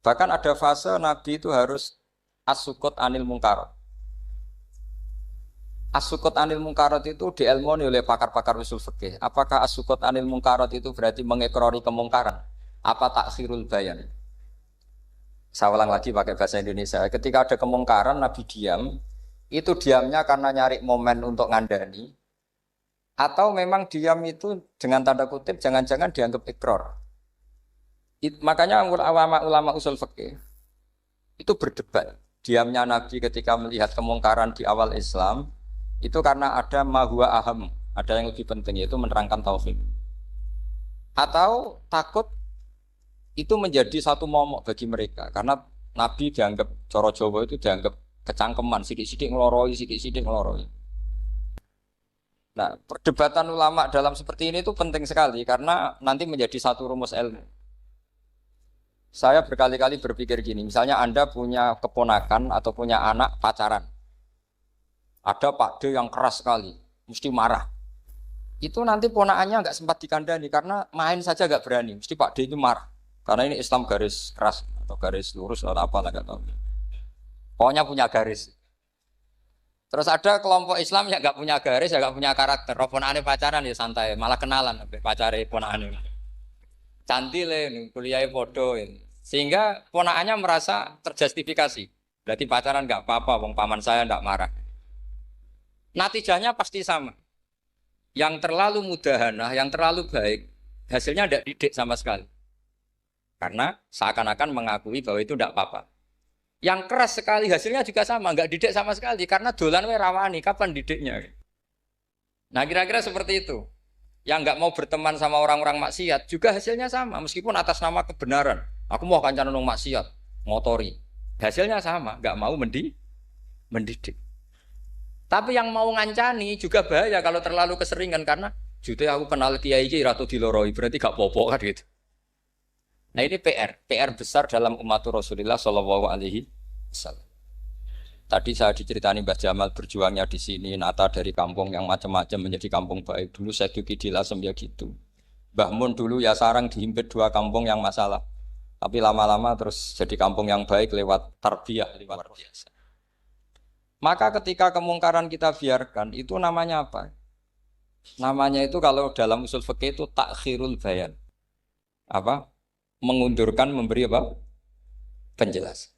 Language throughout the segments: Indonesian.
Bahkan ada fase Nabi itu harus as-sukut anil mungkarat. As-sukut anil mungkarat itu diilmoni oleh pakar-pakar usul fikih. Apakah as-sukut anil mungkarat itu berarti mengekrori kemungkaran? Apa takhirul bayan? Saya ulang lagi pakai bahasa Indonesia. Ketika ada kemungkaran, Nabi diam. Itu diamnya karena nyari momen untuk ngandani. Atau memang diam itu dengan tanda kutip jangan-jangan dianggap ikror. Makanya ulama-ulama usul fikih itu berdebat. Diamnya Nabi ketika melihat kemungkaran di awal Islam itu karena ada mahwa aham, ada yang lebih penting yaitu menerangkan tauhid. Atau takut itu menjadi satu momok bagi mereka karena Nabi dianggap coro Jawa itu dianggap kecangkeman, sidik-sidik ngeloroi, sidik-sidik ngeloroi. Nah, perdebatan ulama dalam seperti ini itu penting sekali karena nanti menjadi satu rumus ilmu. Saya berkali-kali berpikir gini, misalnya Anda punya keponakan atau punya anak pacaran. Ada Pak D yang keras sekali, mesti marah. Itu nanti ponakannya nggak sempat dikandani karena main saja nggak berani, mesti Pak D itu marah. Karena ini Islam garis keras atau garis lurus atau apa nggak tahu. Pokoknya punya garis. Terus ada kelompok Islam yang nggak punya garis, ya nggak punya karakter. Ponakannya pacaran ya santai, malah kenalan pacare ponakannya. Cantik le, kuliah podo. Sehingga ponakannya merasa terjustifikasi. Berarti pacaran nggak apa-apa, wong paman saya nggak marah. Natijahnya pasti sama. Yang terlalu mudahanah, yang terlalu baik, hasilnya tidak didik sama sekali. Karena seakan-akan mengakui bahwa itu tidak apa-apa. Yang keras sekali hasilnya juga sama, nggak didik sama sekali karena dolan we rawani, kapan didiknya? Nah kira-kira seperti itu. Yang nggak mau berteman sama orang-orang maksiat juga hasilnya sama, meskipun atas nama kebenaran. Aku mau kancanan orang maksiat, ngotori. Hasilnya sama, nggak mau mendidik. Tapi yang mau ngancani juga bahaya kalau terlalu keseringan karena jute aku kenal kiai iki ratu diloroi, berarti gak popo kan gitu. Nah ini PR besar dalam umat Rasulullah Shallallahu Alaihi Wasallam. Tadi saya diceritani Mbah Jamal berjuangnya di sini, nata dari kampung yang macam-macam menjadi kampung baik. Dulu saya Duki di Lasem ya gitu. Mbah Mun dulu ya sarang dihimpit 2 kampung yang masalah. Tapi lama-lama terus jadi kampung yang baik lewat tarbiyah, lewat biasa. Maka ketika kemungkaran kita biarkan, itu namanya apa? Namanya itu kalau dalam usul fikih itu takhirul bayan. Apa? Mengundurkan memberi apa? Penjelasan.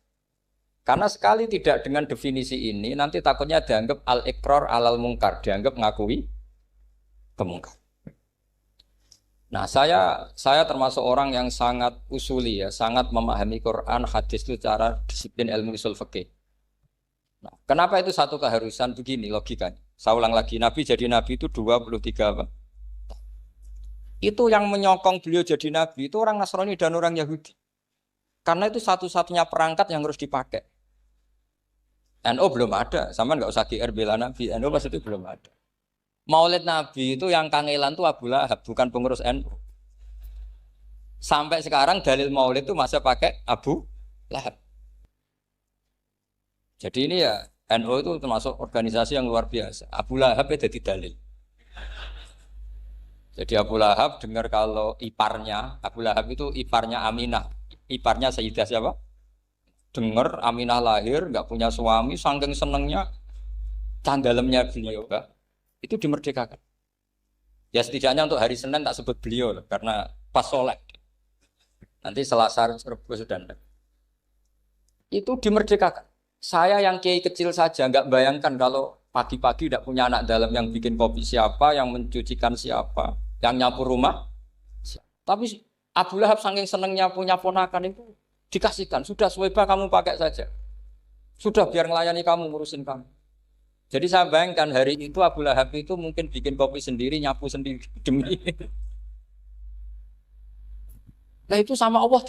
Karena sekali tidak dengan definisi ini, nanti takutnya dianggap al-iqrar alal mungkar, dianggap ngakui kemungkar. Nah, saya termasuk orang yang sangat usuli ya, sangat memahami Quran, hadis itu secara disiplin ilmu usul fikih. Nah, kenapa itu satu keharusan begini logikanya? Saya ulang lagi, Nabi jadi Nabi itu 23 apa? Itu yang menyokong beliau jadi Nabi itu orang Nasrani dan orang Yahudi. Karena itu satu-satunya perangkat yang harus dipakai. NU belum ada, sama nggak usah GR bela Nabi. NU pas itu belum ada. Maulid Nabi itu yang kangelan itu Abu Lahab, bukan pengurus NU. Sampai sekarang dalil Maulid itu masih pakai Abu Lahab. Jadi ini ya NU itu termasuk organisasi yang luar biasa. Abu Lahab itu jadi dalil. Jadi Abu Lahab dengar kalau iparnya, Abu Lahab itu iparnya Aminah, iparnya Sayyidah siapa? Dengar Aminah lahir, nggak punya suami, saking senengnya, tanggalemnya beliau, itu dimerdekakan. Ya setidaknya untuk hari Senin tak sebut beliau, karena pas sholat. Nanti Selasa, Rabu sudah ada. Itu dimerdekakan. Saya yang kiai kecil saja, nggak bayangkan kalau pagi-pagi tidak punya anak dalam yang bikin kopi siapa, yang mencucikan siapa. Yang nyapu rumah, tapi Abu Lahab saking senengnya punya ponakan itu dikasihkan. Sudah Suwaibah kamu pakai saja. Sudah biar melayani kamu, ngurusin kamu. Jadi saya bayangkan hari itu Abu Lahab itu mungkin bikin kopi sendiri, nyapu sendiri demi. Nah itu sama Allah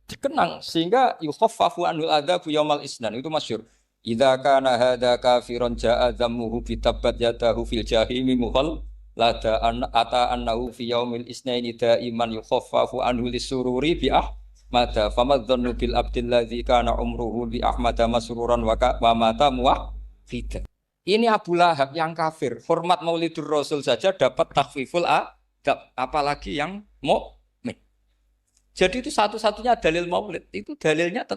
dikenang sehingga yukhaffafu anul adzabu yaumal isnan itu masyhur. Idza kana hadza kafiron ja'a dhammuhu bi tabbat yadahu fil jahimi muhal lada ata annahu fi yaumil isnaini daiman yukhaffafu anhu lisururi bi ahmada famadzannu bil abdil ladzi kana umruhu bi ahmada masruran wa mata muwahhida. Ini Abu Lahab yang kafir, hormat Maulidur Rasul saja dapat takhfiful adab, apalagi yang mukmin. Jadi itu satu-satunya dalil maulid. Itu dalilnya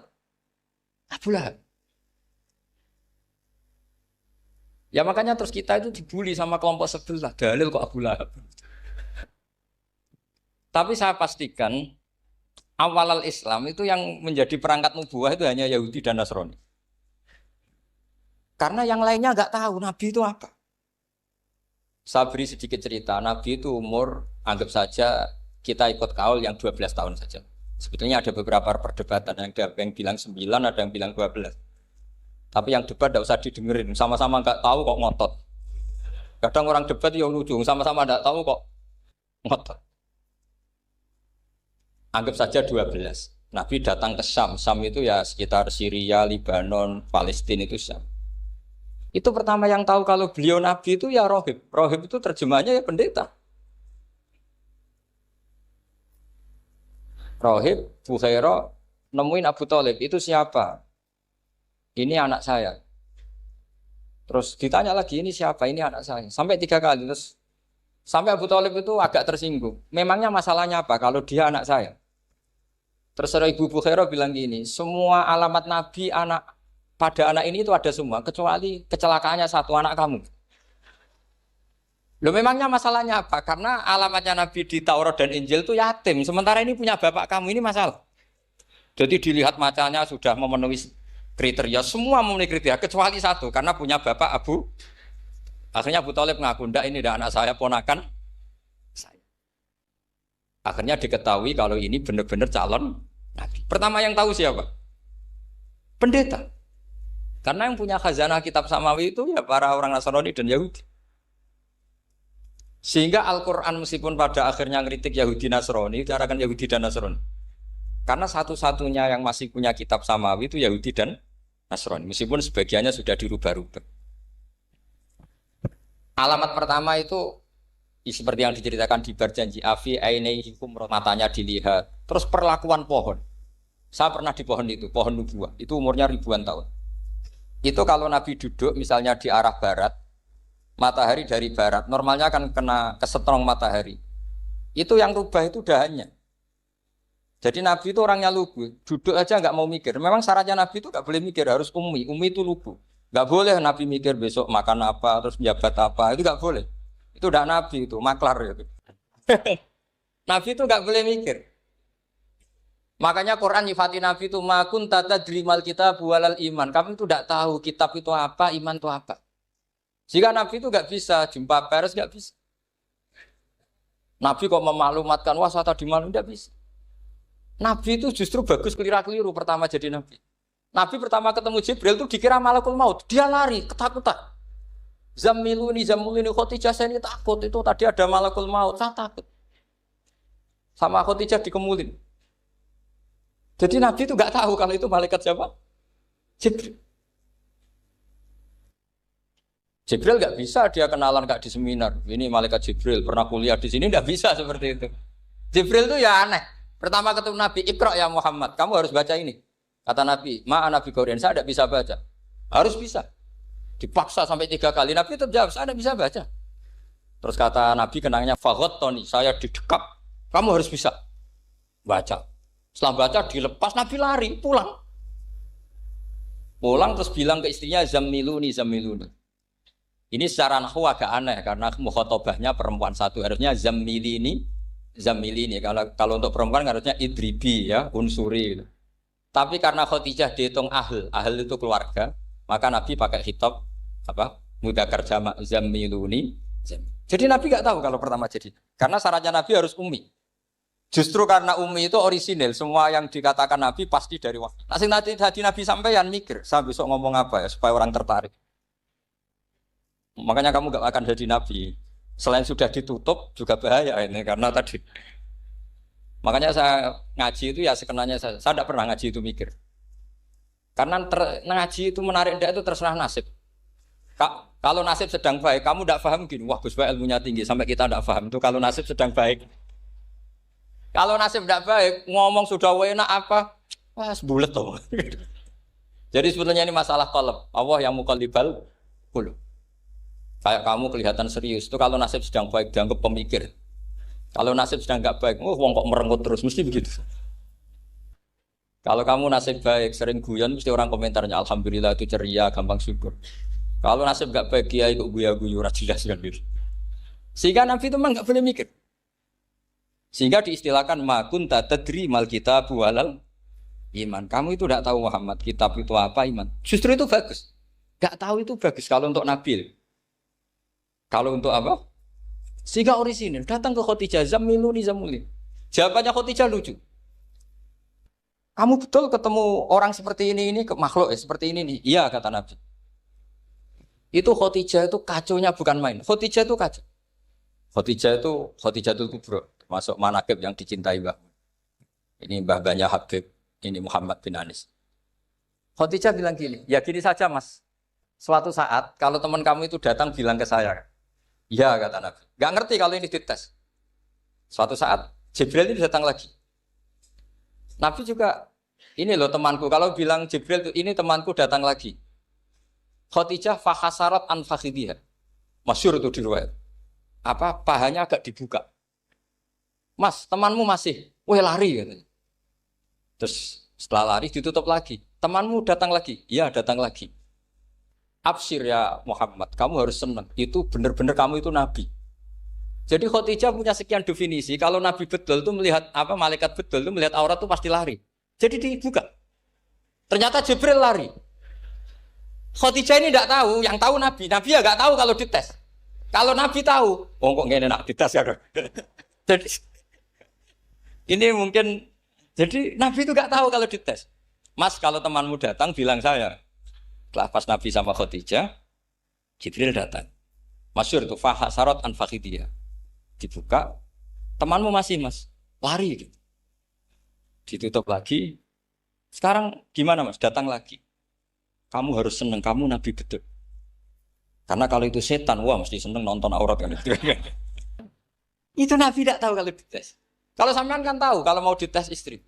Abu Lahab. Ya makanya terus kita itu dibully sama kelompok sebelah. Dalil kok Abu Lahab. Tapi saya pastikan awal Islam itu yang menjadi perangkat nubuah itu hanya Yahudi dan Nasrani. Karena yang lainnya nggak tahu Nabi itu apa. Saya beri sedikit cerita. Nabi itu umur, anggap saja kita ikut kaul yang 12 tahun saja. Sebetulnya ada beberapa perdebatan. Ada yang bilang 9, ada yang bilang 12. Tapi yang debat tidak usah didengerin. Sama-sama nggak tahu kok ngotot. Kadang orang debat yang lucu. Sama-sama nggak tahu kok ngotot. Anggap saja 12. Nabi datang ke Syam. Syam itu ya sekitar Syria, Libanon, Palestina itu Syam. Itu pertama yang tahu kalau beliau Nabi itu ya rohib. Rohib itu terjemahnya ya pendeta. Rohib, Bukhaira, nemuin Abu Thalib. Itu siapa? Ini anak saya. Terus ditanya lagi, ini siapa? Ini anak saya. Sampai 3 kali. Terus sampai Abu Thalib itu agak tersinggung. Memangnya masalahnya apa kalau dia anak saya? Terserah Ibu Bukhaira bilang gini, semua alamat Nabi pada anak ini itu ada semua, kecuali kecelakaannya satu, anak kamu. Loh memangnya masalahnya apa? Karena alamatnya Nabi di Taurat dan Injil itu yatim, sementara ini punya bapak kamu, ini masalah. Jadi dilihat macanya sudah memenuhi kriteria, semua memenuhi kriteria, kecuali satu, karena punya bapak Abu. Akhirnya Abu Thalib ngaku, ndak ini ndak anak saya, ponakan saya. Akhirnya diketahui kalau ini benar-benar calon Nabi. Pertama yang tahu siapa? Pendeta. Karena yang punya khazanah kitab samawi itu ya para orang Nasrani dan Yahudi. Sehingga Al-Quran meskipun pada akhirnya ngeritik Yahudi Nasrani, dikatakan Yahudi dan Nasrani. Karena satu-satunya yang masih punya kitab samawi itu Yahudi dan Nasrani. Meskipun sebagiannya sudah dirubah-rubah. Alamat pertama itu seperti yang diceritakan di berjanji afi ainaihikum, matanya dilihat. Terus perlakuan pohon. Saya pernah di pohon itu, pohon nubuah. Itu umurnya ribuan tahun. Itu kalau Nabi duduk misalnya di arah barat, matahari dari barat, normalnya akan kena kesetrong matahari. Itu yang rubah itu dahannya. Jadi Nabi itu orangnya lugu, duduk aja nggak mau mikir. Memang syaratnya Nabi itu nggak boleh mikir, harus ummi. Ummi itu lugu. Nggak boleh Nabi mikir besok makan apa, terus menjabat apa, itu nggak boleh. Itu udah Nabi itu, maklar itu. Nabi itu nggak boleh mikir. Makanya Quran nyifati Nabi itu makun tata drimal kitab walal iman. Kami itu tidak tahu kitab itu apa, iman itu apa. Jika Nabi itu nggak bisa jumpa pers, nggak bisa. Nabi kok memaklumatkan wah saya tadi malu, nggak bisa. Nabi itu justru bagus keliru pertama jadi Nabi. Nabi pertama ketemu Jibril itu dikira malakul maut, dia lari ketakutan. Zamiluni Khotijah saya ini takut, itu tadi ada malakul maut, saya takut. Sama Khotijah dikemulin. Jadi Nabi itu nggak tahu kalau itu malaikat siapa? Jibril. Jibril nggak bisa dia kenalan nggak di seminar. Ini malaikat Jibril pernah kuliah di sini, nggak bisa seperti itu. Jibril itu ya aneh. Pertama ketemu Nabi, Iqra ya Muhammad, kamu harus baca ini. Kata Nabi, ma'ana bi Qur'an, saya tidak bisa baca. Harus bisa. Dipaksa sampai 3 kali, Nabi tetap jawab, saya tidak bisa baca. Terus kata Nabi kenangnya, Tony, saya didekap, kamu harus bisa baca. Setelah baca dilepas, Nabi lari, pulang. Pulang terus bilang ke istrinya, Zamiluni. Ini secara nahwu agak aneh, karena mukhotobahnya perempuan satu, harusnya Zamilini. Kalau untuk perempuan harusnya idribi ya, unsuri gitu. Tapi karena Khadijah dihitung ahl itu keluarga, maka Nabi pakai khitab mudzakkar jamak Zamiluni. Jadi Nabi nggak tahu kalau pertama jadi. Karena syaratnya Nabi harus ummi. Justru karena ummi itu orisinil, semua yang dikatakan Nabi pasti dari wahyu. Nanti Nabi sampeyan mikir, saya besok ngomong apa ya supaya orang tertarik. Makanya kamu nggak akan jadi Nabi. Selain sudah ditutup juga bahaya ini karena tadi. Makanya saya ngaji itu ya sekenanya saya tidak pernah ngaji itu mikir. Karena ngaji itu menarik ndak itu terserah nasib. Kalau nasib sedang baik, kamu tidak paham gini, wah Gus Baik ilmunya tinggi sampai kita tidak paham itu kalau nasib sedang baik. Kalau nasib tidak baik, ngomong sudah enak apa, wah sebulet tuh. Jadi sebetulnya ini masalah qalb. Allah yang muqallibal qulub. Kayak kamu kelihatan serius itu kalau nasib sedang baik dianggap pemikir. Kalau nasib sedang nggak baik, wong kok merenggut terus mesti begitu. Kalau kamu nasib baik, sering guyon, mesti orang komentarnya alhamdulillah itu ceria, gampang syukur. Kalau nasib gak baik, kiai kok guya-guyu, ora jelas kan gitu. Sehingga Nabi itu memang gak boleh mikir. Sehingga diistilahkan makun tadri mal kitab walal iman. Kamu itu tidak tahu Muhammad, kitab itu apa, iman. Justru itu bagus. Gak tahu itu bagus kalau untuk Nabi. Kalau untuk apa? Sehingga orisinil datang ke Khadijah zamiluni zamuli. Jawabannya Khadijah lucu. Kamu betul ketemu orang seperti ini ke makhluk seperti ini nih. Iya kata Nabi. Itu Khadijah itu kacaunya bukan main. Khadijah itu kacau. Khadijah itu kubro, termasuk manaqib yang dicintai Mbah. Ini mbah-mbahnya Habib, ini Muhammad bin Anis. Khadijah bilang gini, ya gini saja Mas. Suatu saat kalau teman kamu itu datang bilang ke saya, ya kata Nabi. Gak ngerti kalau ini dites. Suatu saat Jibril ini datang lagi. Nabi juga, ini loh temanku. Kalau bilang Jibril ini temanku datang lagi. Khadijah fahasarat an fakhidhiha. Masyhur itu di riwayat. Apa pahanya agak dibuka. Mas, temanmu masih, weh lari katanya. Terus setelah lari ditutup lagi. Temanmu datang lagi. Iya, datang lagi. Absyir ya Muhammad, kamu harus senang. Itu benar-benar kamu itu nabi. Jadi Khadijah punya sekian definisi. Kalau nabi betul itu melihat apa malaikat betul itu melihat aurat itu pasti lari. Jadi dibuka. Ternyata Jibril lari. Khadijah ini tidak tahu, yang tahu nabi. Nabi ya nggak tahu kalau dites. Kalau Nabi tahu, oh kok ngene nak dites ya. Jadi ini mungkin, jadi Nabi itu gak tahu kalau dites. Mas kalau temanmu datang bilang saya. Setelah pas Nabi sama Khadijah, Jibril datang. Masyhur itu fahasarat an fakhidiyah. Dibuka, temanmu masih mas, lari gitu. Ditutup lagi. Sekarang gimana mas? Datang lagi. Kamu harus senang, kamu Nabi betul. Karena kalau itu setan, wah mesti seneng nonton aurat kan itu. Itu Nabi tidak tahu kalau dites. Kalau sampean kan tahu kalau mau dites istri.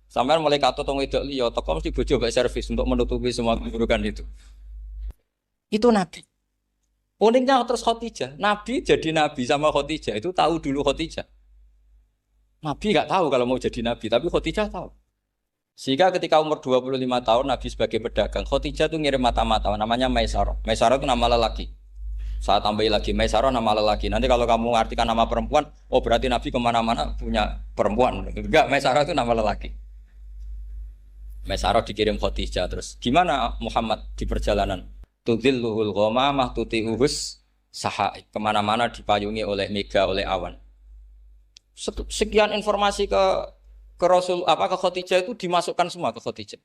Sampean mulai kato tong wedok liya, toko mesti bojo mbak servis untuk menutupi semua keburukan itu. Itu Nabi. Uniknya terus Khadijah. Nabi jadi Nabi sama Khadijah itu tahu dulu Khadijah. Nabi nggak tahu kalau mau jadi Nabi, tapi Khadijah tahu. Sehingga ketika umur 25 tahun Nabi sebagai pedagang, Khadijah itu ngirim mata-mata namanya Maisarah. Maisarah itu nama lelaki. Saya tambahin lagi Maisarah nama lelaki. Nanti kalau kamu artikan nama perempuan, oh berarti Nabi kemana-mana punya perempuan. Enggak, Maisarah itu nama lelaki. Maisarah dikirim Khadijah terus. Gimana Muhammad di perjalanan? Tudhilluhul ghamamah tuti'uhus sahaib. Kemana-mana dipayungi oleh mega, oleh awan. Sekian informasi ke Rasul ke Khadijah itu dimasukkan semua ke Khadijah.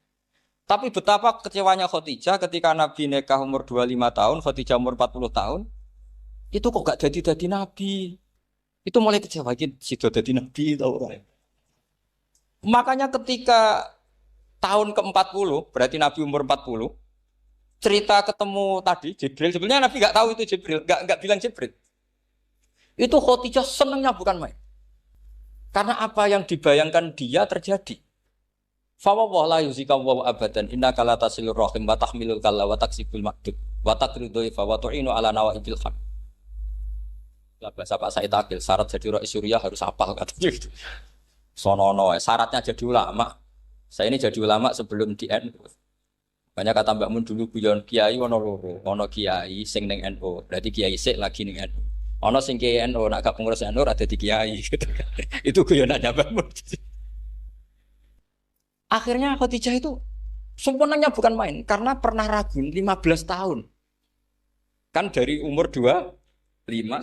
Tapi betapa kecewanya Khadijah ketika Nabi nikah umur 25 tahun, Khadijah umur 40 tahun. Itu kok gak jadi Nabi. Itu mulai kecewa sido jadi Nabi tahu. Makanya ketika tahun ke-40, berarti Nabi umur 40, cerita ketemu tadi Jibril, sebenarnya Nabi gak tahu itu Jibril, gak bilang Jibril. Itu Khadijah senangnya bukan main. Karena apa yang dibayangkan dia terjadi. Fa wa la yuzika wa abadan innaka la tasilur rahim wa tahmilul kalla wa taksibul maqdud wa taqridu fa wa tu'inu ala nawaibil haq. Bahasa Pak Said Akil, syarat jadi rais Suriah harus hafal katanya gitu. Sonono, syaratnya jadi ulama. Saya ini jadi ulama sebelum di NU. Banyak kata Mbak Mun dulu guyon kiai ono loro, ono kiai sing ning NU, berarti kiai sik lagi ning NU. Ono sing kiai NU nak gak pengurus NU ada di kiai gitu kan. Itu guyonannya Mbak Mun. Akhirnya Khadijah itu sempurnanya bukan main karena pernah ragu 15 tahun. Kan dari umur 25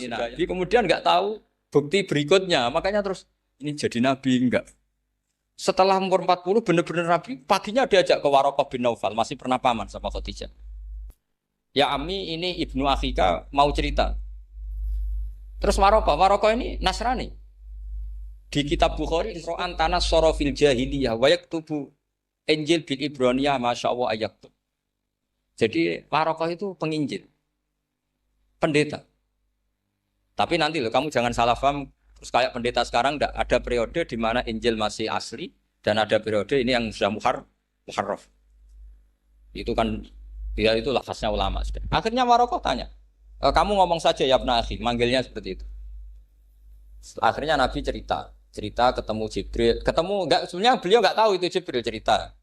Nabi, kemudian nggak tahu bukti berikutnya, makanya terus ini jadi Nabi enggak. Setelah umur 40 benar-benar Nabi, paginya diajak ke Waraqah bin Naufal, masih pernah paman sama Khadijah. Ya Ami, ini ibnu Akhika mau cerita. Terus Waraqah ini Nasrani. Di kitab Bukhari, Ro'an tanah sorofil jahiliyah, wayak tubuh Injil bil Ibroniyah, Masya Allah ayaktub. Jadi Waraqah itu penginjil, pendeta. Tapi nanti loh, kamu jangan salah paham. Terus kayak pendeta sekarang ada periode di mana Injil masih asli dan ada periode ini yang sudah muharraf. Itu kan dia itu lafaznya ulama. Akhirnya Waraqah tanya, kamu ngomong saja ya Ibnu Akhi, manggilnya seperti itu. Akhirnya Nabi cerita ketemu Jibril, sebenarnya beliau nggak tahu itu Jibril cerita.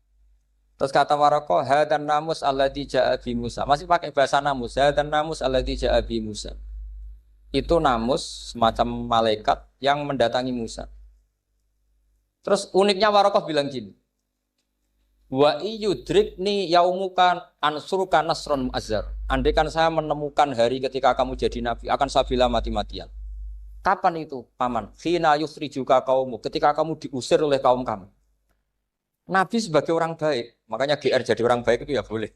Terus kata Warokoh, hadan namus alladzi ja'a bi Musa. Masih pakai bahasa namus. Hadan namus alladzi ja'a bi Musa. Itu namus semacam malaikat yang mendatangi Musa. Terus uniknya Warokoh bilang gini. Wa iyudrikni yaumuka ansuruka nasron mu'azzar. Andai kan saya menemukan hari ketika kamu jadi nabi, akan saya bilang mati-matian. Kapan itu, paman? Khina yusrijuka kaumu, ketika kamu diusir oleh kaum kamu. Nabi sebagai orang baik, makanya GR jadi orang baik itu ya boleh.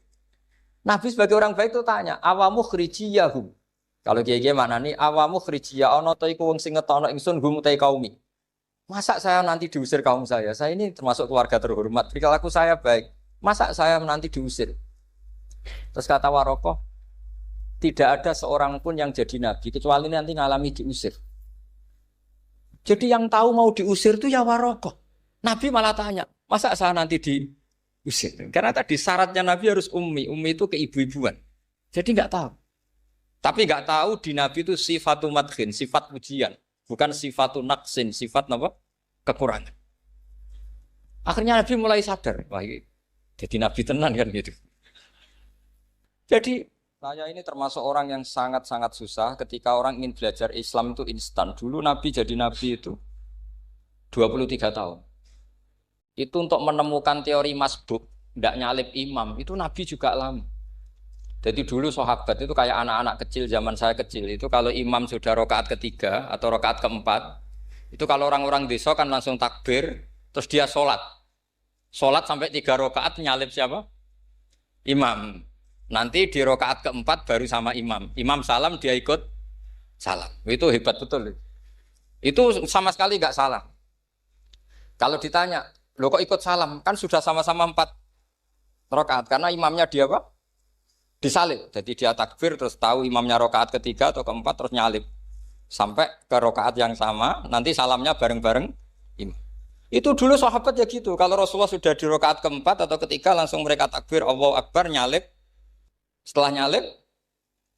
Nabi sebagai orang baik itu tanya, awamu khrijiyahum. Kalau kiye-kiye maknane awamu khrijiyah ana ta iku wong sing ngetono ingsun hum ta kaumi. Masa saya nanti diusir kaum saya? Saya ini termasuk keluarga terhormat. Perilaku saya baik. Masa saya nanti diusir? Terus kata Warokoh, tidak ada seorang pun yang jadi nabi kecuali nanti ngalami diusir. Jadi yang tahu mau diusir itu ya Warokoh. Nabi malah tanya, masa saya nanti diusir? Karena tadi syaratnya nabi harus ummi. Ummi itu keibu-ibuan. Jadi nggak tahu. Tapi nggak tahu di nabi itu sifatu madkhin, sifat pujian. Bukan sifatu naqsin, sifat apa? Kekurangan. Akhirnya Nabi mulai sadar, wah ini jadi Nabi tenan kan gitu. Jadi saya ini termasuk orang yang sangat-sangat susah ketika orang ingin belajar Islam itu instan. Dulu Nabi jadi Nabi itu 23 tahun. Itu untuk menemukan teori masbuk, tidak nyalip imam, itu Nabi juga lama. Jadi dulu sahabat itu kayak anak-anak kecil zaman saya kecil itu kalau imam sudah rakaat ketiga atau rakaat keempat itu kalau orang-orang desa kan langsung takbir terus dia sholat sampai 3 rakaat nyalip siapa? Imam. Nanti di rakaat keempat baru sama imam salam dia ikut salam. Itu hebat betul. Itu sama sekali nggak salah. Kalau ditanya lo kok ikut salam kan sudah sama-sama 4 rakaat karena imamnya dia apa? Disalib, jadi dia takbir terus tahu imamnya rokaat ketiga atau keempat terus nyalip sampai ke rokaat yang sama nanti salamnya bareng-bareng imam. Itu dulu sahabat ya gitu. Kalau Rasulullah sudah di rokaat keempat atau ketiga langsung mereka takbir Allahu Akbar nyalip. Setelah nyalip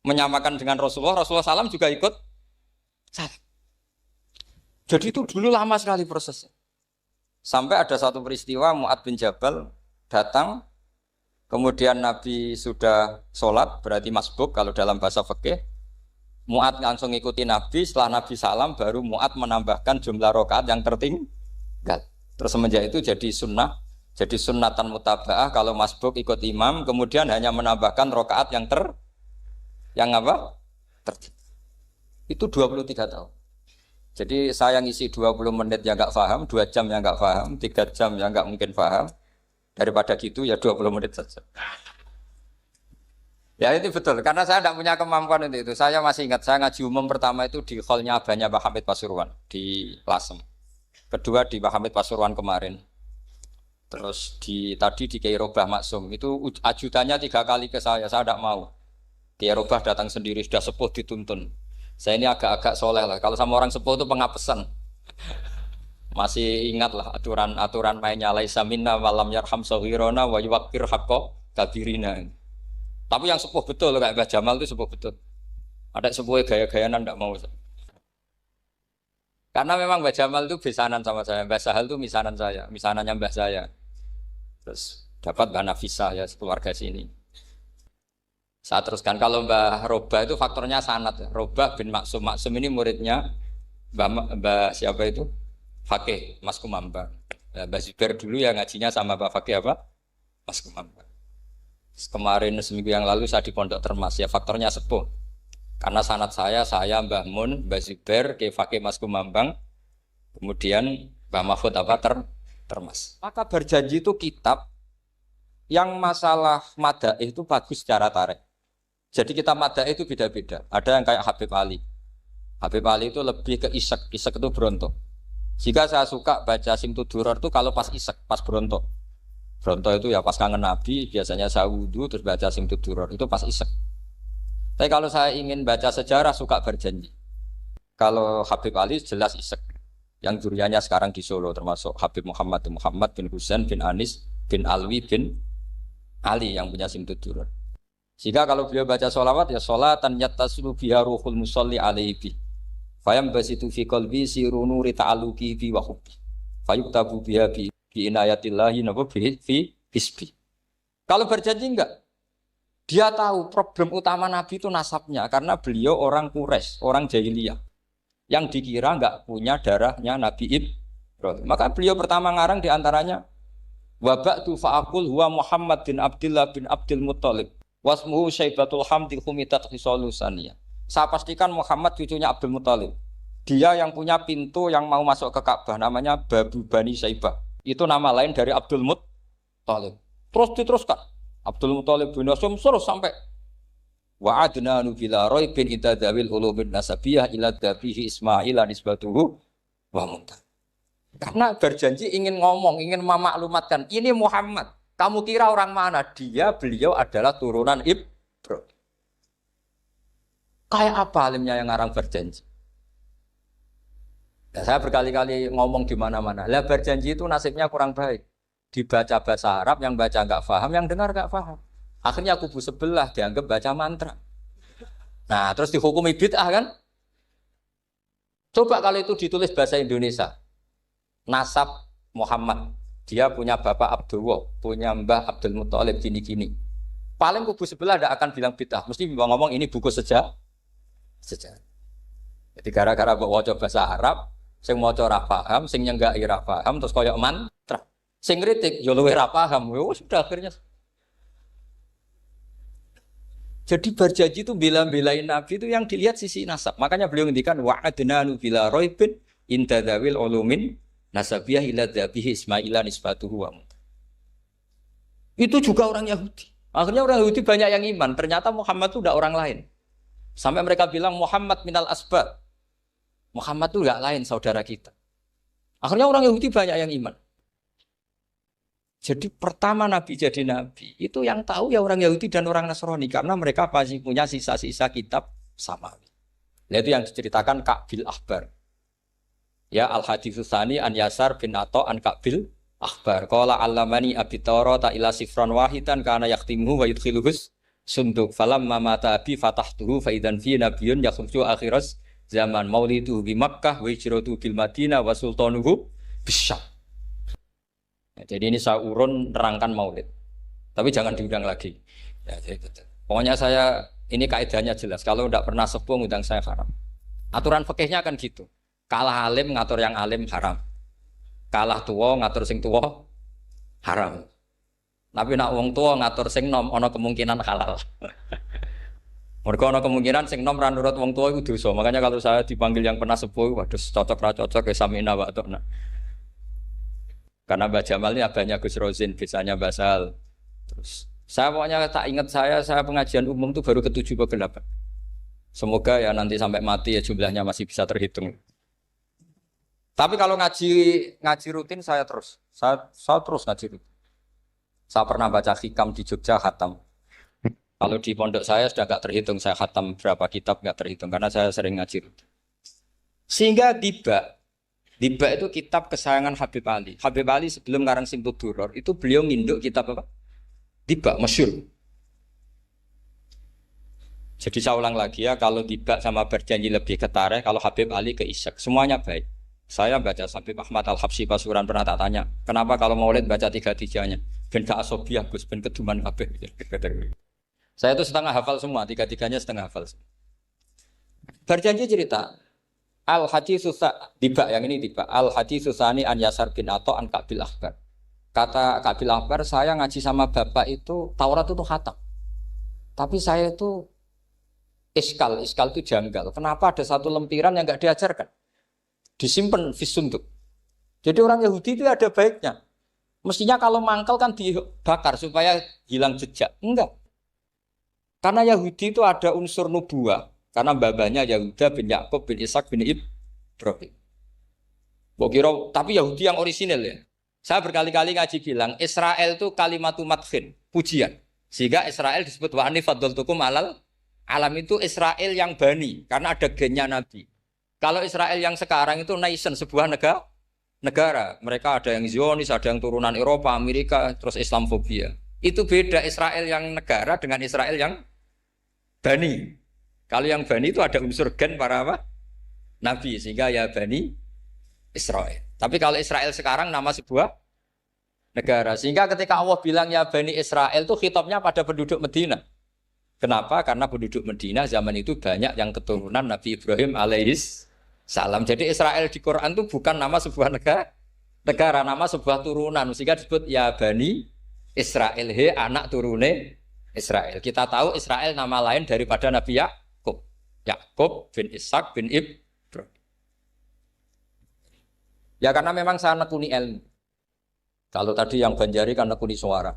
menyamakan dengan Rasulullah salam juga ikut salam. Jadi itu dulu lama sekali prosesnya. Sampai ada satu peristiwa Mu'ad bin Jabal datang. Kemudian Nabi sudah sholat, berarti masbuk kalau dalam bahasa fikih. Mu'ad langsung ikuti Nabi, setelah Nabi salam baru Mu'ad menambahkan jumlah rakaat yang tertinggal. Terus semenjak itu jadi sunnatan mutaba'ah kalau masbuk ikut imam, kemudian hanya menambahkan rakaat yang tertinggal. Itu 23 tahun. Jadi saya ngisi 20 menit yang nggak paham, 2 jam yang nggak paham, 3 jam yang nggak mungkin paham. Daripada gitu ya 20 menit saja. Ya itu betul, karena saya tidak punya kemampuan untuk itu. Saya masih ingat, saya ngaji umum pertama itu di hallnya abahnya Pak Hamid Pasuruan di Lasem. Kedua di Pak Hamid Pasuruan kemarin. Terus tadi di Kiai Robah Maksum, itu ajudannya 3 kali ke saya tidak mau. Kiai Robah datang sendiri, sudah sepuh dituntun. Saya ini agak-agak soleh lah, kalau sama orang sepuh itu pengapesan. Masih ingatlah aturan mainnya laisa minna walam yarham saghirana wa yuwaqqir haqqa kabirina. Tapi yang sepuh betul kayak Mbah Jamal itu sepuh betul. Ada sepuh gaya-gayanan enggak mau. Karena memang Mbah Jamal itu besanan sama saya, Mbah Sahal itu misanannya Mbah saya. Terus dapat Mbah Nafisah ya keluarga sini. Saya teruskan kalau Mbah Robah itu faktornya sanad. Robah bin Maksum. Maksum ini muridnya Mbah siapa itu? Fakih Mas Kumambang. Mbak Zubair dulu ya ngajinya sama Mbak Fakih apa? Mas Kumambang. Kemarin seminggu yang lalu saya di Pondok Termas ya faktornya sepuh. Karena sanad saya Mbah Mun, Mbak Zubair, Ki Fakih Mas Kumambang, kemudian Mbah Mahfud apa Termas. Maka berjanji itu kitab yang masalah madaih itu bagus secara tarik. Jadi kita madaih itu beda-beda. Ada yang kayak Habib Ali. Habib Ali itu lebih ke isek itu berontok. Jika saya suka baca Simtud Duror itu kalau pas isek, pas berontok. Berontok itu ya pas kangen Nabi, biasanya saya wudhu terus baca Simtud Duror itu pas isek. Tapi kalau saya ingin baca sejarah suka berjanji. Kalau Habib Ali jelas isek. Yang duriannya sekarang di Solo termasuk Habib Muhammad bin Husain bin Anis bin Alwi bin Ali yang punya Simtud Duror. Jika kalau beliau baca sholawat ya sholatan yattasilu biha ruhul musalli alaihi. Fayam basitu fi qalbi siru nuri ta'alluqi fi wa hubbi. Fayuktabu biha bi inayatillahi nabu fi hisbi. Kalau berjanji enggak. Dia tahu problem utama Nabi itu nasabnya karena beliau orang Quraisy, orang jahiliyah yang dikira enggak punya darahnya Nabi Ibrahim. Maka beliau pertama ngarang diantaranya wabatu fa'akul huwa Muhammad bin Abdullah bin Abdul Muttalib wasmuhu Syaibatul Hamdi Khumitat Khisalusaniyah. Saya pastikan Muhammad cucunya Abdul Muttalib. Dia yang punya pintu yang mau masuk ke Ka'bah namanya Babu Bani Syaibah. Itu nama lain dari Abdul Muttalib. Terus diteruskan. Abdul Muttalib bin Hashim terus sampai wa'adna nubila roibin idadawil ulumin nasabiyah ila dabihi Ismaila nisbatuhu wa muntah. Karena berjanji ingin ngomong, ingin memaklumatkan ini Muhammad. Kamu kira orang mana? Beliau adalah turunan Ibrahim. Kayak apa alimnya yang ngarang berjanji? Nah, saya berkali-kali ngomong di mana-mana. Lah berjanji itu nasibnya kurang baik. Dibaca bahasa Arab, yang baca nggak paham, yang dengar nggak paham. Akhirnya kubu sebelah dianggap baca mantra. Nah, terus dihukumi bid'ah kan? Coba kalau itu ditulis bahasa Indonesia. Nasab Muhammad. Dia punya bapak Abdullah, punya mbah Abdul Muttalib gini-gini. Paling kubu sebelah tidak akan bilang bid'ah. Mesti ngomong ini buku sejarah. Jadi gara-gara bawa bahasa Arab, sing maca ora paham, sing nyenggaki ora paham, terus koyo mantra. Sing kritik yo luwih ra paham. Yo sudah akhirnya. Jadi berjanji itu bela-belain Nabi itu yang dilihat sisi nasab. Makanya beliau ngendikan wa'adnanu bila roibin intadawil ulumin nasabiyah ila dhabihi Ismaila nisbatuhu wa. Itu juga orang Yahudi. Akhirnya orang Yahudi banyak yang iman. Ternyata Muhammad itu tidak orang lain. Sampai mereka bilang Muhammad minal asbab. Muhammad itu enggak lain saudara kita. Akhirnya orang Yahudi banyak yang iman. Jadi pertama Nabi jadi Nabi, itu yang tahu ya orang Yahudi dan orang Nasrani. Karena mereka pasti punya sisa-sisa kitab samawi. Itu yang diceritakan Ka'bil Ahbar. Ya Al-Haditsus Tsani an Yasar bin Atha an Ka'bil Ahbar. Qala 'allamani Abi Tawrata ila sifran wahidan kana yaqtimuhu wa yudkhiluhus sunduk. Falamma mata abi fatahtuhu fa idzan fi nabiyyun yakhruju akhiras zaman maulidu bi Makkah wa hijratu bil Madinah wa sultanuhu bisyam. Ya, jadi ini saya urun nerangkan maulid. Tapi jangan diundang lagi. Ya, jadi, pokoknya saya ini kaidahnya jelas. Kalau tidak pernah sepuh ngundang saya haram. Aturan fikihnya kan gitu. Kalah alim ngatur yang alim haram. Kalah tua ngatur sing tua haram. Tapi nak wong tua ngatur sing nom ono kemungkinan halal. Mereka ono kemungkinan sing nom ra nurut wong tua itu dosa. Makanya kalau saya dipanggil yang pernah sepuh, waduh cocok ra cocok ya samina wa ta'na. Karena Mbak Jamal ini abahnya Gus Rozin, bisanya basal. Terus saya pokoknya tak ingat saya pengajian umum itu baru ke-7 ke 8. Semoga ya nanti sampai mati ya jumlahnya masih bisa terhitung. Tapi kalau ngaji rutin saya terus. Saya terus ngaji rutin. Saya pernah baca hikam di Jogja khatam. Kalau di pondok saya sudah enggak terhitung saya khatam berapa kitab enggak terhitung karena saya sering ngaji rutin. Sehingga tiba itu kitab kesayangan Habib Ali. Habib Ali sebelum ngarang Simtud Duror itu beliau nginduk kitab apa? Tiba, masyhur. Jadi saya ulang lagi ya, kalau Tiba sama berjanji lebih ke tarikh, kalau Habib Ali ke Isyak, semuanya baik. Saya baca Habib Ahmad Al-Habsyi Pasuruan pernah tak tanya, kenapa kalau Maulid baca tiga-tiganya? Ben gak asobiah, Gus, ben keduman kabeh. Saya itu setengah hafal semua, tiga-tiganya setengah hafal. Berjanji cerita Al-Haditsus Tiba yang ini Tiba Al-Haditsus Tsani an Yasar bin Atha an Ka'bil Ahbar. Kata Ka'bil Ahbar, saya ngaji sama bapak itu Taurat itu khatam. Tapi saya itu iskal itu janggal. Kenapa ada satu lempiran yang enggak diajarkan? Disimpan fisunduk. Jadi orang Yahudi itu ada baiknya. Mestinya kalau mangkal kan dibakar supaya hilang jejak. Enggak. Karena Yahudi itu ada unsur nubuah. Karena babanya Yahuda bin Yakub bin Ishak bin Ibrahim. Tapi Yahudi yang orisinal ya. Saya berkali-kali ngaji bilang Israel itu kalimatu madhin, pujian. Sehingga Israel disebut wa ani faddaltukum alal alam itu Israel yang bani karena ada gennya Nabi. Kalau Israel yang sekarang itu nation, sebuah negara. Mereka ada yang Zionis, ada yang turunan Eropa, Amerika, terus Islamofobia. Itu beda Israel yang negara dengan Israel yang bani. Kalau yang Bani itu ada unsur gen para apa? Nabi, sehingga ya Bani Israel. Tapi kalau Israel sekarang nama sebuah negara. Sehingga ketika Allah bilang ya Bani Israel itu khitabnya pada penduduk Medina. Kenapa? Karena penduduk Medina zaman itu banyak yang keturunan Nabi Ibrahim alaihis salam. Jadi Israel di Quran itu bukan nama sebuah negara, nama sebuah turunan. Sehingga disebut ya Bani Israel, he anak turune Israel. Kita tahu Israel nama lain daripada Nabi Yakub. Yakub bin Ishak bin Ibrahim. Ya karena memang saya nekuni ilmu. Kalau tadi yang Banjari kan nekuni suara.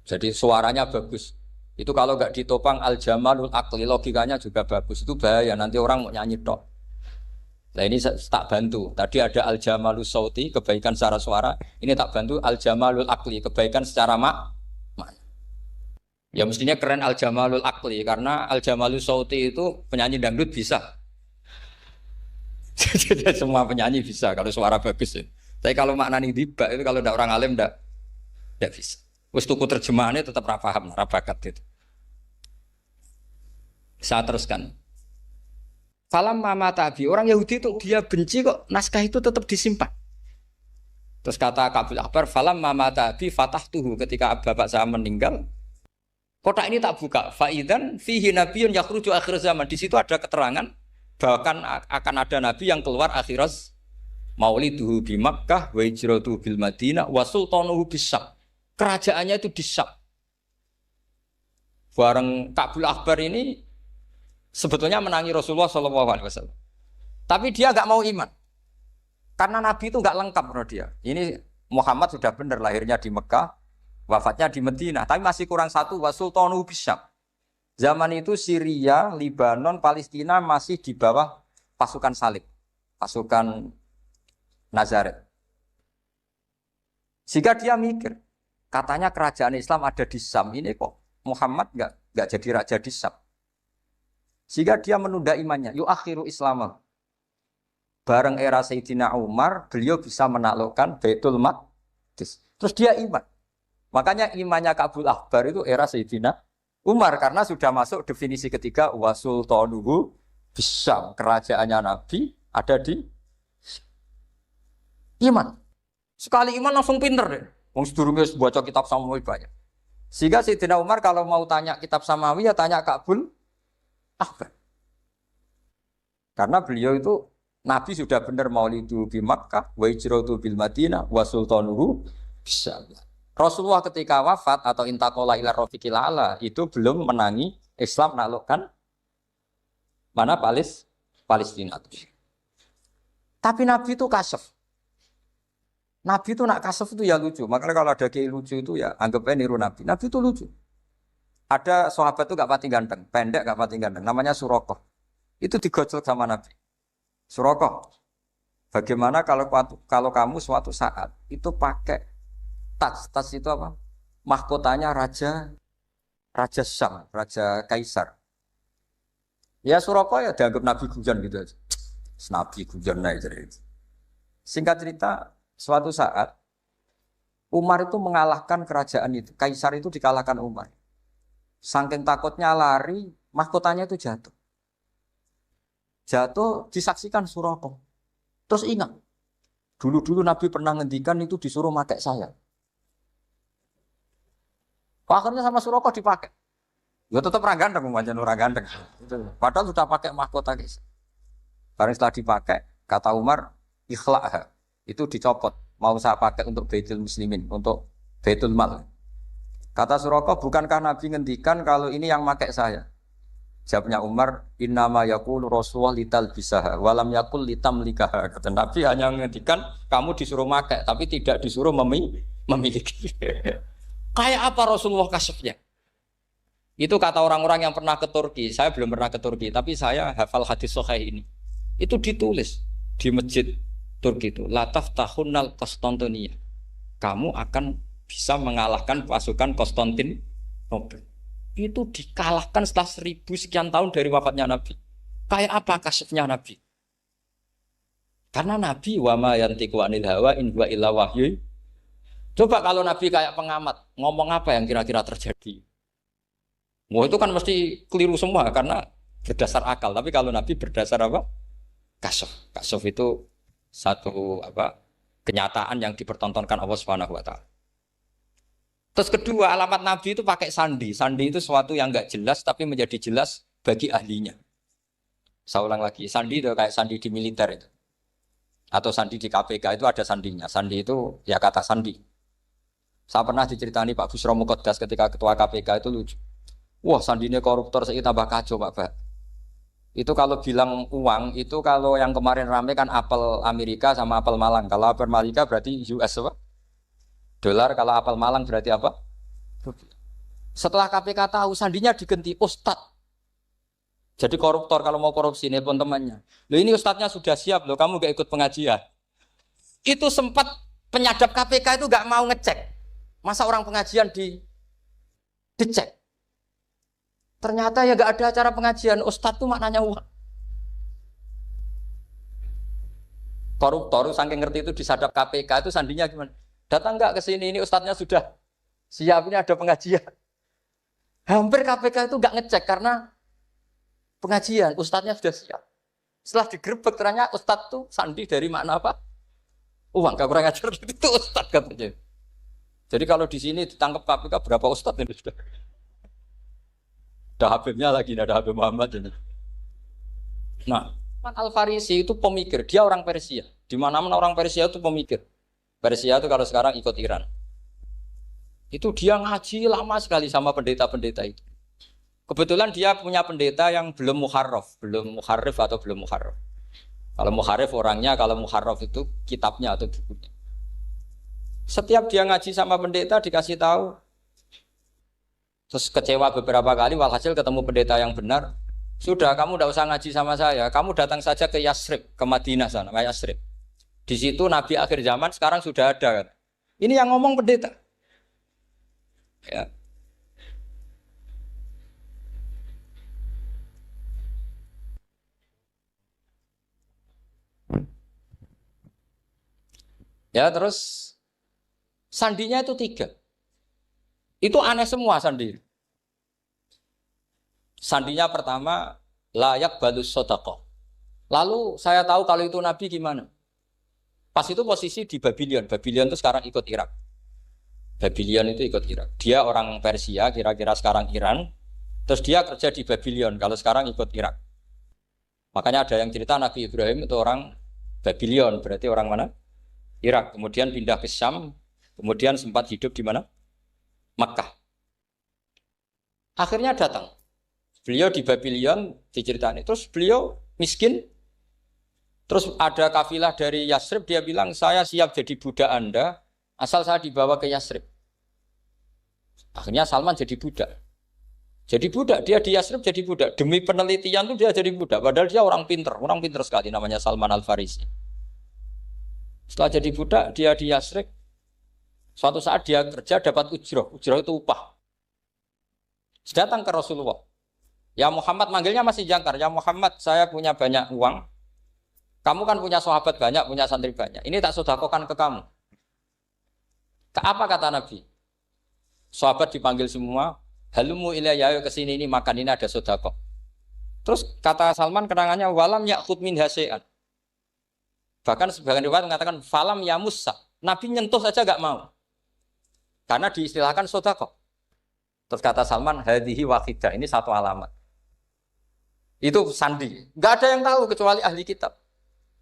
Jadi suaranya bagus. Itu kalau nggak ditopang al-jamalul akli, logikanya juga bagus. Itu bahaya, nanti orang mau nyanyi tok. Nah ini tak bantu. Tadi ada al-jamalul sauti, kebaikan secara suara. Ini tak bantu al-jamalul akli, kebaikan secara makna. Ya mestinya keren al-jamalul akli, karena al-jamalul sauti itu penyanyi dangdut bisa. Jadi semua penyanyi bisa kalau suara bagus ya. Tapi kalau maknanya tiba itu kalau tidak orang alim tidak bisa. Wes tuku terjemahannya tetap paham, bakat itu. Saya teruskan. Falam mama tabi, orang Yahudi itu dia benci kok naskah itu tetap disimpan. Terus kata Kabul Akbar, falam mama tabi fatah tuhu, ketika bapak saya meninggal, kotak ini tak buka. Faidan fihi nabiyun yakhruju akhir zaman. Di situ ada keterangan bahkan akan ada nabi yang keluar akhirat, mauliduhu bi Makkah wa hijratuhu bil Madinah wa sultanuhu bis-Syam. Kerajaannya itu di Syam. Bareng Kabul Akbar ini sebetulnya menangi Rasulullah SAW. Tapi dia nggak mau iman. Karena Nabi itu nggak lengkap menurut dia. Ini Muhammad sudah benar lahirnya di Mekah, wafatnya di Madinah. Tapi masih kurang satu, wa sultanuhu bis-Syam. Zaman itu Syria, Libanon, Palestina masih di bawah pasukan salib, pasukan Nazaret. Sehingga dia mikir, katanya kerajaan Islam ada di Syam, ini kok Muhammad nggak jadi raja di Syam. Sehingga dia menunda imannya, yuakhiru Islam. Bareng era Sayyidina Umar, beliau bisa menaklukkan Baitul Maqdis. Terus dia iman. Makanya imannya Kabul Akbar itu era Sayyidina Umar, karena sudah masuk definisi ketiga wasultanuhu bisyam, kerajaannya Nabi ada di iman. Sekali iman langsung pinter deh. Wong sedurunge baca kitab Samawi banyak. Sehingga Sayyidina Umar kalau mau tanya kitab Samawi ya tanya Kabul Akbar. Karena beliau itu Nabi sudah benar maulidu bi Makkah wa hijratu bil Madinah wa sultanuhu bisyam. Rasulullah ketika wafat atau intaqala ila rafiqil a'la itu belum menangi Islam menaklukkan mana Palestina. Tapi Nabi itu kasef. Nabi itu nak kasef itu ya lucu. Makanya kalau ada kiai lucu itu ya anggapnya niru Nabi. Nabi itu lucu. Ada sahabat itu gak pati ganteng, pendek gak pati ganteng. Namanya Surakoh. Itu digojlok sama Nabi. Surakoh, bagaimana kalau kamu suatu saat itu pakai tas itu apa? Mahkotanya raja Syam, raja Kaisar. Ya Surakoh ya dianggap Nabi Gujan gitu aja. Nabi Gujan naik cerita. Singkat cerita, suatu saat Umar itu mengalahkan kerajaan itu. Kaisar itu dikalahkan Umar. Saking takutnya lari, mahkotanya itu jatuh. Jatuh disaksikan Surakoh. Terus ingat, dulu Nabi pernah ngendikan itu disuruh pakai saya. Akhirnya sama Surakoh dipakai. Ya tetap orang ganteng, macam orang ganteng. Padahal sudah pakai mahkota guys. Barang setelah dipakai, kata Umar, ikhla'ha. Itu dicopot. Mau saya pakai untuk Baitul Muslimin, untuk Baitul Mal. Kata Surakoh, bukankah Nabi ngendikan kalau ini yang pakai saya? Jawabnya Umar, innama yaqulu Rasulullah lital bisaha, walam yaqul litamlikaha. Kata Nabi hanya ngendikan kamu disuruh pakai, tapi tidak disuruh memiliki. Kayak apa Rasulullah kasefnya? Itu kata orang-orang yang pernah ke Turki. Saya belum pernah ke Turki, tapi saya hafal hadis sahih ini. Itu ditulis di masjid Turki itu. Lataf tahunnal Konstantinia. Kamu akan bisa mengalahkan pasukan Konstantinopel. Itu dikalahkan setelah 1000 sekian tahun dari wafatnya Nabi. Kayak apa kasefnya Nabi? Karena Nabi wa ma yantiqu anil hawa in huwa illa wahyu. Coba kalau Nabi kayak pengamat, ngomong apa yang kira-kira terjadi? Wah itu kan mesti keliru semua karena berdasar akal. Tapi kalau Nabi berdasar apa? Kasaf. Kasaf itu satu apa? kenyataan yang dipertontonkan Allah Subhanahu wa taala. Terus kedua, alamat Nabi itu pakai sandi. Sandi itu sesuatu yang enggak jelas tapi menjadi jelas bagi ahlinya. Saya ulang lagi, sandi itu kayak sandi di militer itu. Atau sandi di KPK itu ada sandinya. Sandi itu ya kata sandi. Saya pernah diceritani Pak Busro Muqaddas ketika ketua KPK itu lucu. Wah, sandinya koruptor saya tambah kacau Pak. Itu kalau bilang uang, itu kalau yang kemarin rame kan apel Amerika sama apel Malang. Kalau apel Amerika berarti US apa? Dolar, kalau apel Malang berarti apa? Setelah KPK tahu sandinya diganti Ustadz. Jadi koruptor kalau mau korupsi ini pun temannya. Loh ini Ustadznya sudah siap loh, kamu gak ikut pengajian. Itu sempat penyadap KPK itu gak mau ngecek. Masa orang pengajian dicek. Ternyata ya gak ada acara pengajian. Ustadz itu maknanya uang. Koruptor saking ngerti itu disadap KPK itu sandinya gimana? Datang nggak ke sini, ini ustadznya sudah siap, ini ada pengajian. Hampir KPK itu nggak ngecek karena pengajian, ustadznya sudah siap. Setelah digerebek ternyata ustadz tuh sandi dari makna apa? Uang, gak kurang ajar itu ustadz katanya. Jadi kalau di sini ditangkap KPK berapa ustadz ini sudah? Ada Habibnya lagi, ada Habib Muhammad ini. Nah, Al-Farisi itu pemikir, dia orang Persia. Di mana-mana orang Persia itu pemikir. Persia itu kalau sekarang ikut Iran. Itu dia ngaji lama sekali sama pendeta-pendeta itu. Kebetulan dia punya pendeta yang belum muharraf atau belum muharraf. Kalau muharraf orangnya, kalau muharraf itu kitabnya atau bukunya. Setiap dia ngaji sama pendeta dikasih tahu. Terus kecewa beberapa kali, walhasil ketemu pendeta yang benar. Sudah, kamu tidak usah ngaji sama saya. Kamu datang saja ke Yasrib, ke Madinah sana, ke Yasrib. Di situ Nabi akhir zaman sekarang sudah ada kan. Ini yang ngomong pendeta. Ya. Ya terus sandinya itu 3. Itu aneh semua sandi. Sandinya pertama layak balus sodaqah. Lalu saya tahu kalau itu Nabi gimana? Pas itu posisi di Babylon. Babylon itu sekarang ikut Irak. Babylon itu ikut Irak. Dia orang Persia, kira-kira sekarang Iran. Terus dia kerja di Babylon, kalau sekarang ikut Irak. Makanya ada yang cerita Nabi Ibrahim itu orang Babylon, berarti orang mana? Irak. Kemudian pindah ke Syam, kemudian sempat hidup di mana? Makkah. Akhirnya datang. Beliau di Babylon diceritain. Terus beliau miskin. Terus ada kafilah dari Yasrib, dia bilang, saya siap jadi budak Anda, asal saya dibawa ke Yasrib. Akhirnya Salman jadi budak. Jadi budak, dia di Yasrib jadi budak. Demi penelitian itu dia jadi budak, padahal dia orang pinter sekali, namanya Salman Al-Farisi. Setelah jadi budak, dia di Yasrib. Suatu saat dia kerja dapat ujroh itu upah. Datang ke Rasulullah. Ya Muhammad, manggilnya masih jangkar. Ya Muhammad, saya punya banyak uang. Kamu kan punya sahabat banyak, punya santri banyak. Ini tak sedekahkan ke kamu. Apa kata Nabi? Sahabat dipanggil semua. Halumu ilayya, ke sini ini makan, ini ada sedekah. Terus kata Salman kenangannya walam ya'khud min hasya'an. Bahkan sebagian riwayat mengatakan falam yamussa. Nabi nyentuh saja enggak mau. Karena diistilahkan sedekah. Terus kata Salman hadhihi waqidah, ini satu alamat. Itu sandi. Enggak ada yang tahu kecuali ahli kitab.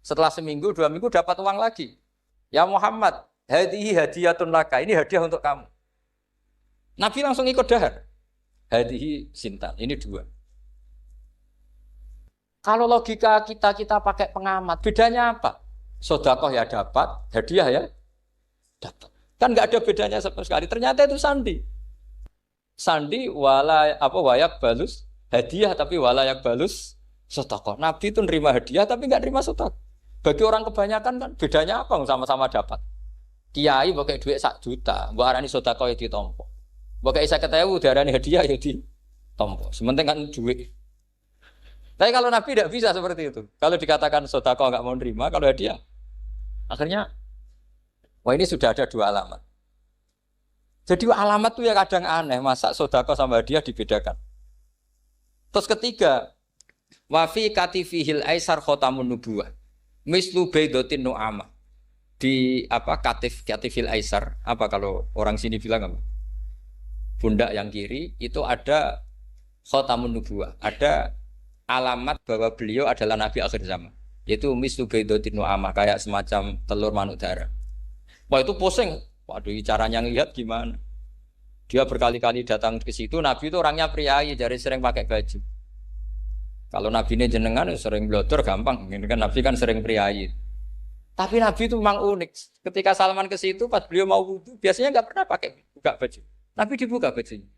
Setelah seminggu, 2 minggu dapat uang lagi. Ya Muhammad, hadhihi hadiyatun laka. Ini hadiah untuk kamu. Nabi langsung ikut dahar. Hadhihi sintan. Ini 2. Kalau logika kita pakai pengamat, bedanya apa? Sedekah ya dapat, hadiah ya dapat. Kan nggak ada bedanya sama sekali. Ternyata itu sandi. Sandi wayak balus hadiah tapi walayak balus sedekah. Nabi itu nerima hadiah tapi nggak nerima sedekah. Bagi orang kebanyakan kan bedanya apa? Sama-sama dapat. Kiai pakai duit 1 juta, mbok arani sedekah ya ditampa. Mbok kayak 50.000 diarani hadiah ya ditampa. Sementing kan duit. Tapi kalau Nabi tidak bisa seperti itu. Kalau dikatakan sedekah nggak mau nerima, kalau hadiah akhirnya wah ini sudah ada 2 alamat. Jadi alamat tuh ya kadang aneh, masa sedekah sama hadiah dibedakan. Terus ketiga, wa fi katifihil aisar khatamun nubuwah. Mislu baidatin nu'amah. di apa katifil aisar apa kalau orang sini bilang apa? Pundak yang kiri itu ada khatamun nubuwah, ada alamat bahwa beliau adalah nabi akhir zaman. Yaitu mislu baidatin nu'amah kayak semacam telur manuk darah. Wah itu pusing. Waduh caranya ngelihat gimana? Dia berkali-kali datang ke situ, nabi itu orangnya priayi, jadi sering pakai baju. Kalau nabi ini jenengan sering blodor gampang, ini kan nabi kan sering priayi. Tapi nabi itu memang unik. Ketika Salman ke situ, pas beliau mau wudu, biasanya nggak pernah pakai buka baju. Nabi dibuka bajunya.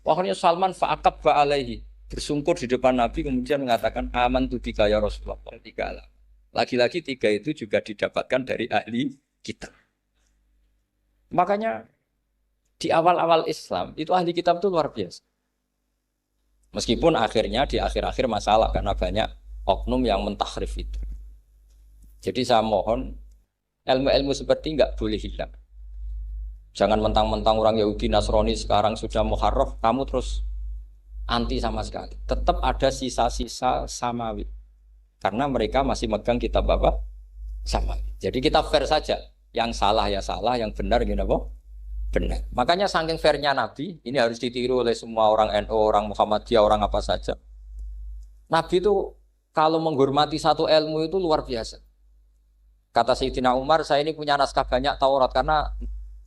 Pokoknya Salman fa'akab ba'alaihi. Bersungkur di depan Nabi kemudian mengatakan aman tu bika ya Rasulullah. Tiga alam. Lagi-lagi tiga itu juga didapatkan dari ahli kitab. Makanya di awal-awal Islam itu ahli kitab itu luar biasa. Meskipun akhirnya di akhir-akhir masalah karena banyak oknum yang mentahrif itu. Jadi saya mohon ilmu-ilmu seperti enggak boleh hilang. Jangan mentang-mentang orang Yahudi Nasrani sekarang sudah muharraf, kamu terus anti sama sekali. Tetap ada sisa-sisa samawi. Karena mereka masih megang kitab apa? Samawi. Jadi kita fair saja. Yang salah ya salah, yang benar gini apa? Benar. Makanya saking fairnya Nabi, ini harus ditiru oleh semua orang NU, orang Muhammadiyah, orang apa saja. Nabi itu kalau menghormati satu ilmu itu luar biasa. Kata Sayyidina Umar, saya ini punya naskah banyak Taurat karena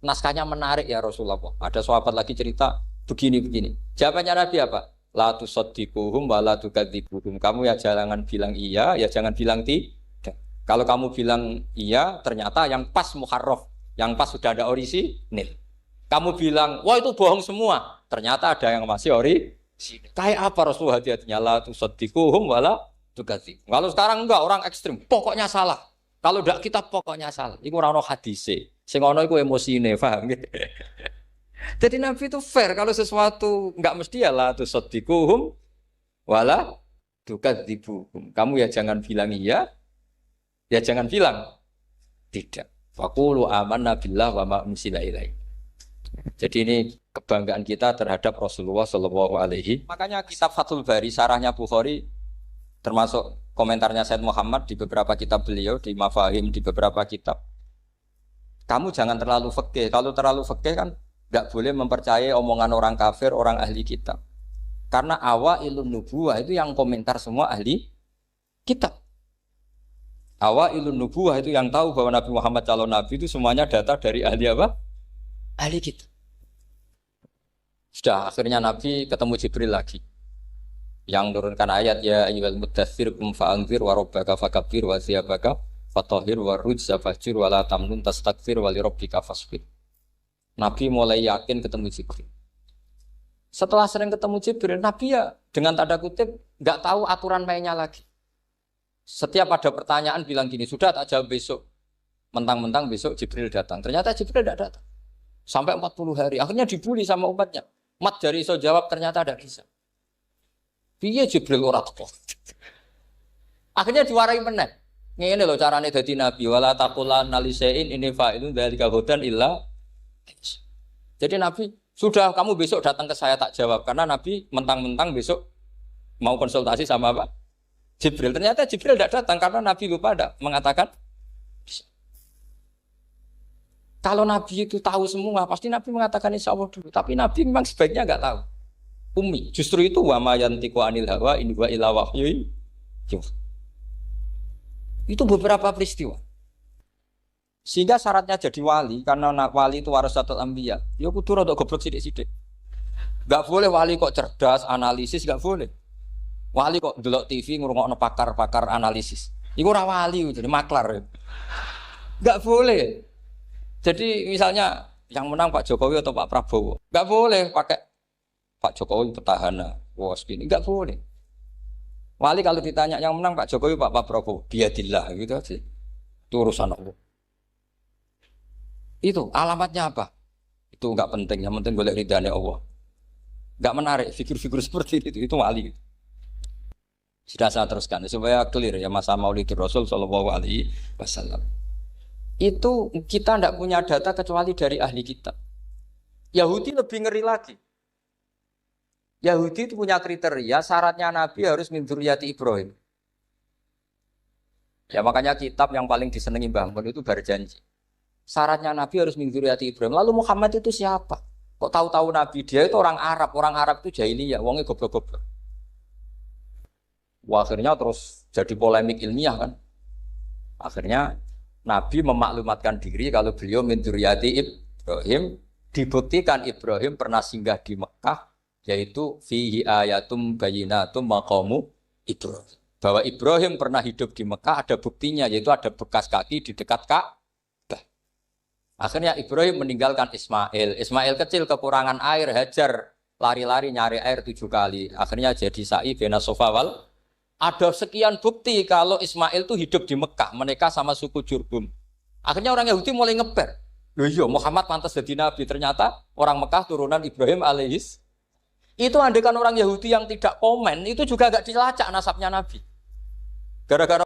naskahnya menarik ya Rasulullah. Ada sahabat lagi cerita begini-begini. Jawabannya Nabi apa? La tusaddiquhum wa la tukadzibuhum. Kamu ya jangan bilang iya, ya jangan bilang tidak. Kalau kamu bilang iya, ternyata yang pas muharraf, yang pas sudah ada orisinil. Kamu bilang, wah itu bohong semua. Ternyata ada yang masih orisinil. Kayak apa Rasulullah hati-hatinya? La tusaddiquhum wa la tukadzibuhum. Kalau sekarang enggak, orang ekstrim. Pokoknya salah. Kalau tidak kita pokoknya salah. Iku ora ono hadise. Sing ono iku emosine, paham gitu. Jadi Nabi itu fair kalau sesuatu enggak mesti ya la tusaddiquhum wala tukadzibuhum. Kamu ya jangan bilang iya, ya jangan bilang tidak. Faqulu amanna billah wa ma unsila ilaihi. Jadi ini kebanggaan kita terhadap Rasulullah sallallahu alaihi. Makanya kitab Fathul Bari sarahnya Bukhari termasuk komentarnya Said Muhammad di beberapa kitab beliau, di Mafahim, di beberapa kitab. Kamu jangan terlalu fikih. Kalau terlalu fikih kan nggak boleh mempercayai omongan orang kafir, orang ahli kitab. Karena awailun nubuwah itu yang komentar semua ahli kitab. Awailun nubuwah itu yang tahu bahwa Nabi Muhammad calon Nabi itu semuanya data dari ahli apa? Ahli kitab. Sudah akhirnya Nabi ketemu Jibril lagi. Yang turunkan ayat ya ayyuhal muddatsir qum fa'anzir wa rabbaka fakabbir wa thiyabaka fatahhir wa rujza fahjur wa la tamnun tastakbir wa li rabbika fasbir. Nabi mulai yakin ketemu Jibril. Setelah sering ketemu Jibril, Nabi ya dengan tanda kutip nggak tahu aturan mainnya lagi. Setiap ada pertanyaan bilang gini, sudah tak jawab besok. Mentang-mentang besok Jibril datang. Ternyata Jibril tidak datang. Sampai 40 hari. Akhirnya dibully sama umatnya. Mat dari iso jawab ternyata ada bisa. Piye Jibril ora teko. Akhirnya diwarai meneh. Ngene lho carane dadi nabi wala taqulan nalisein ini fa'ilun dzalika hudan illa. Jadi nabi sudah kamu besok datang ke saya tak jawab karena nabi mentang-mentang besok mau konsultasi sama apa? Jibril. Ternyata Jibril tidak datang karena nabi lupa ada mengatakan kalau nabi itu tahu semua pasti nabi mengatakan insya Allah dulu. Tapi nabi memang sebaiknya enggak tahu. Umi, justru itu wa ma yantiqu anil hawa in huwa illa wahyu. Itu beberapa peristiwa. Sehingga syaratnya jadi wali karena wali itu warasatul anbiya. Ya kudu rada goblok sithik-sithik. Enggak boleh wali kok cerdas, analisis enggak boleh. Wali kok delok TV ngrungokno pakar-pakar analisis. Iku ora wali, jadi maklar. Enggak boleh. Jadi misalnya yang menang Pak Jokowi atau Pak Prabowo, enggak boleh pakai Pak Jokowi petahana, wah segini, enggak boleh. Wali kalau ditanya yang menang Pak Jokowi, Pak Prabowo, biadillah gitu aja. Itu urusan Allah. Itu alamatnya apa? Itu enggak penting, yang penting golek ridhane Allah. Enggak menarik figur-figur seperti itu wali. Sudah saya teruskan supaya clear ya masa Maulidur Rasul sallallahu alaihi wasallam. Itu kita tidak punya data kecuali dari ahli kitab. Yahudi lebih ngeri lagi. Yahudi itu punya kriteria, syaratnya Nabi harus min dzurriyyati Ibrahim. Ya makanya kitab yang paling disenangi Mbah Mun itu berjanji. Syaratnya Nabi harus min dzurriyyati Ibrahim. Lalu Muhammad itu siapa? Kok tahu-tahu Nabi dia itu orang Arab. Orang Arab itu jahiliyah, wongnya goblok-goblok. Wah, akhirnya terus jadi polemik ilmiah kan. Akhirnya Nabi memaklumatkan diri kalau beliau min dzurriyyati Ibrahim, dibuktikan Ibrahim pernah singgah di Mekah, yaitu fihi ayatum bayyinatum maqamu Ibrahim. Bahwa Ibrahim pernah hidup di Mekah ada buktinya, yaitu ada bekas kaki di dekat Ka'bah. Akhirnya Ibrahim meninggalkan Ismail. Ismail kecil kekurangan air, Hajar lari-lari nyari air 7 kali. Akhirnya jadi sa'i bena sofa wal. Ada sekian bukti kalau Ismail itu hidup di Mekah, menikah sama suku Jurhum. Akhirnya orang Yahudi mulai ngeper. Loh iya, Muhammad pantas jadi nabi. Ternyata orang Mekah turunan Ibrahim alaihis. Itu andekan orang Yahudi yang tidak komen, itu juga gak dilacak nasabnya Nabi. Gara-gara